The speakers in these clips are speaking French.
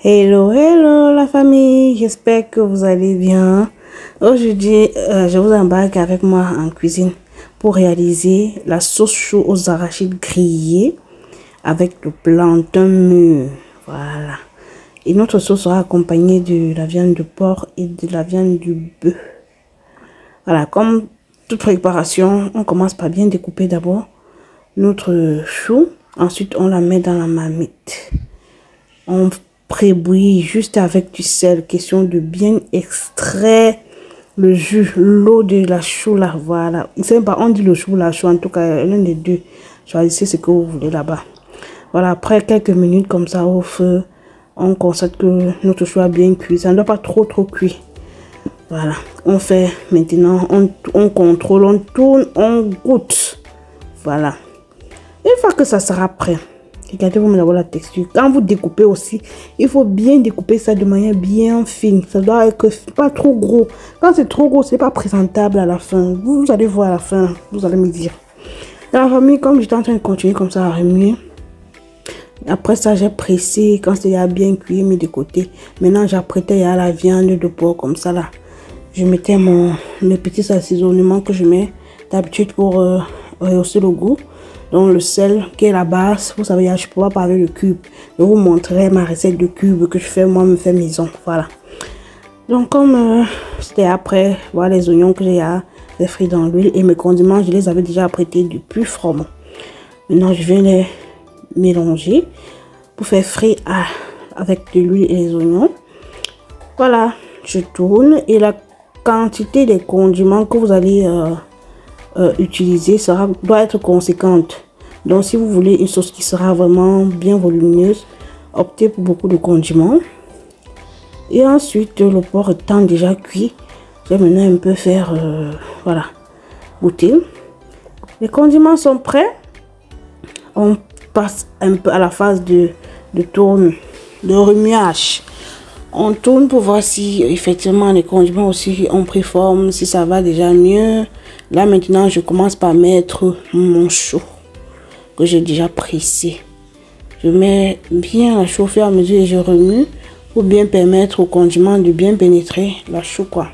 Hello, hello la famille, j'espère que vous allez bien. Aujourd'hui, je vous embarque avec moi en cuisine pour réaliser la sauce chou aux arachides grillés avec le plantain mûr. Voilà. Et notre sauce sera accompagnée de la viande de porc et de la viande du bœuf. Voilà, comme toute préparation, on commence par bien découper d'abord notre chou. Ensuite, on la met dans la marmite. On prébouillit juste avec du sel. Question de bien extraire le jus, l'eau de la chou là. Voilà. C'est pas, on dit le chou, la chou, en tout cas, l'un des deux. Choisissez ce que vous voulez là-bas. Voilà, après quelques minutes comme ça au feu, on constate que notre chou a bien cuit. Ça ne doit pas trop cuire. Voilà, on fait maintenant, on contrôle, on tourne, on goûte. Voilà. Une fois que ça sera prêt, regardez-vous d'abord la texture. Quand vous découpez aussi, il faut bien découper ça de manière bien fine. Ça doit être pas trop gros. Quand c'est trop gros, c'est pas présentable à la fin. Vous allez voir à la fin, vous allez me dire. Dans la famille, comme j'étais en train de continuer comme ça à remuer, après ça, j'ai pressé quand c'est bien cuit, mis de côté. Maintenant, j'apprêtais la viande de porc comme ça là. Je mettais mes petits assaisonnements que je mets d'habitude pour rehausser le goût. Donc le sel qui est la base, vous savez, je peux pas parler de cube. Je vous montrerai ma recette de cube que je fais moi, me fais maison. Voilà. Donc comme c'était après, voilà les oignons que j'ai frits dans l'huile et mes condiments, je les avais déjà apprêtés depuis froment. Maintenant, je vais les mélanger pour faire frire avec de l'huile et les oignons. Voilà, je tourne et la quantité des condiments que vous allez utiliser doit être conséquente. Donc si vous voulez une sauce qui sera vraiment bien volumineuse, optez pour beaucoup de condiments. Et ensuite, le porc étant déjà cuit, je vais maintenant un peu faire voilà, goûter. Les condiments sont prêts. On passe un peu à la phase de tourne, de remuage. On tourne pour voir si effectivement les condiments aussi ont pris forme, si ça va déjà mieux. Là maintenant, je commence par mettre mon chou que j'ai déjà pressé. Je mets bien la chou au fur et à mesure et je remue pour bien permettre aux condiments de bien pénétrer la chou quoi.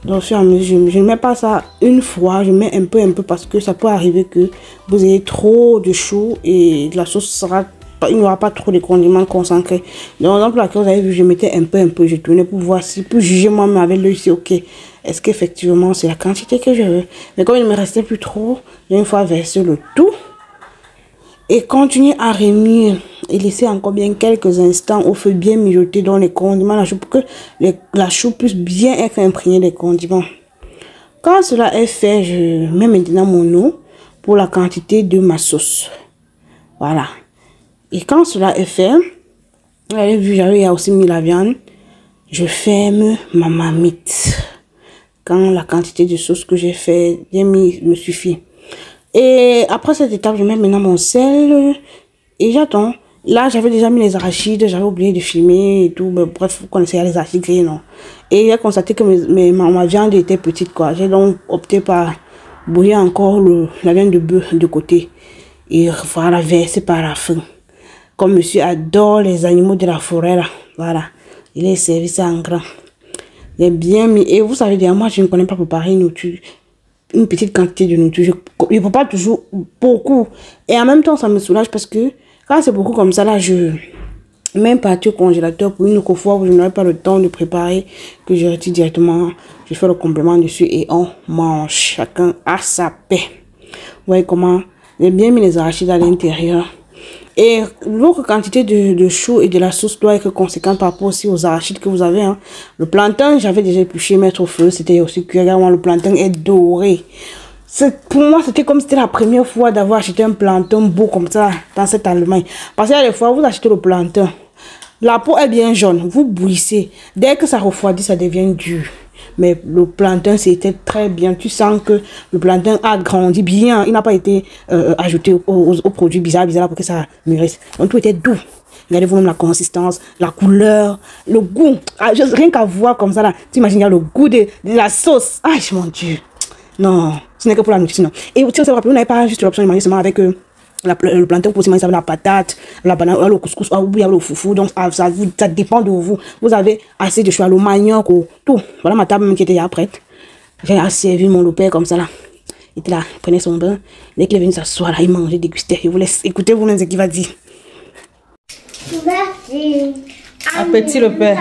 Donc au fur et à mesure, je ne mets pas ça une fois, je mets un peu parce que ça peut arriver que vous ayez trop de chou et la sauce sera, il n'y aura pas trop de condiments concentrés. Donc dans laquelle vous avez vu, je mettais un peu, je tournais pour voir si, pour juger moi-même avec l'œil si ok, est-ce qu'effectivement c'est la quantité que je veux. Mais comme il ne me restait plus trop, j'ai une fois versé le tout et continuer à remuer et laisser encore bien quelques instants au feu bien mijoter dans les condiments, la chou, pour que la chou puisse bien être imprégnée des condiments. Quand cela est fait, je mets maintenant mon eau pour la quantité de ma sauce. Voilà. Et quand cela est fait, vous avez vu, j'avais aussi mis la viande. Je ferme ma marmite. Quand la quantité de sauce que j'ai fait, j'ai mis, me suffit. Et après cette étape, je mets maintenant mon sel et j'attends. Là, j'avais déjà mis les arachides, j'avais oublié de filmer et tout. Mais bref, vous connaissez les arachides grillés, non? Et j'ai constaté que ma viande était petite, quoi. J'ai donc opté par bouillir encore la viande de bœuf de côté. Et voilà, verser par la fin. Comme monsieur adore les animaux de la forêt, là. Voilà. Il est servi ça en grand. J'ai bien mis. Et vous savez, moi, je ne connais pas préparer une petite quantité de nourriture. Je ne peux pas toujours beaucoup. Et en même temps, ça me soulage parce que quand c'est beaucoup comme ça, là, je mets un partie au congélateur pour une autre fois où je n'aurai pas le temps de préparer, que je retire directement. Je fais le complément dessus et on mange. Chacun à sa paix. Vous voyez comment j'ai bien mis les arachides à l'intérieur. Et l'autre quantité de chou et de la sauce doit être conséquente par rapport aussi aux arachides que vous avez. Hein. Le plantain, j'avais déjà épluché, mettre au feu. C'était aussi cuit. Regarde, le plantain est doré. Pour moi, c'était comme si c'était la première fois d'avoir acheté un plantain beau comme ça dans cette Allemagne. Parce qu'il y a des fois, vous achetez le plantain. La peau est bien jaune. Vous bouillissez. Dès que ça refroidit, ça devient dur. Mais le plantain, c'était très bien. Tu sens que le plantain a grandi bien. Il n'a pas été ajouté aux produits bizarres pour que ça mûrisse. Donc tout était doux. Regardez-vous même la consistance, la couleur, le goût. Rien qu'à voir comme ça là. Tu imagines le goût de la sauce. Ah mon Dieu. Non, ce n'est que pour la nutrition. Et vous n'avez pas juste l'option de manger seulement avec le plantain, vous pouvez manger ça avec la patate, la banane, le couscous, ou bien le foufou. Donc, ça dépend de vous. Vous avez assez de choix, le manioc, tout. Voilà ma table qui était déjà prête. J'ai servi mon père comme ça là. Il était là, il prenait son bain. Dès qu'il est venu s'asseoir là, il mangeait, dégustait. Je vous laisse écouter vous-même ce qu'il va dire. Appétit le père.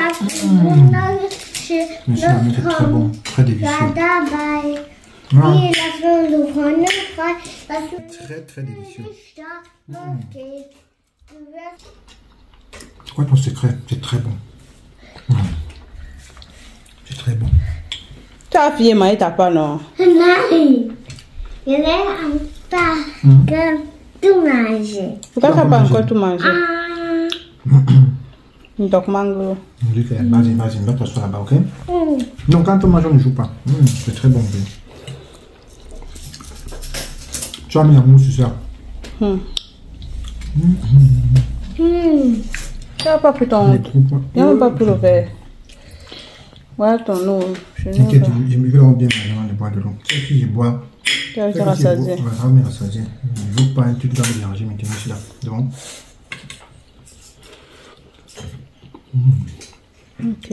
Monsieur l'ami, c'est très bon, très délicieux. Très délicieux. C'est quoi ton secret? C'est très bon. C'est très bon. Tu as appuyé, mais t'as pas non. Pourquoi tu n'as pas encore tout mangé? Donc, mango. Vas-y, va t'asseoir là-bas, ok? Non, quand on mange, on ne joue pas. C'est très bon. Tu as mis la mousse sur ça. Tu n'as pas pris ton... Tu n'as pas pris le verre. Voilà ton eau. T'inquiète, je vais bien manger avant de boire de l'eau. Tu sais que je bois. Tu vas te rassasier. On va me rassasier. Je ne veux pas un truc dans le déranger maintenant. Je suis là. Devant. Ok.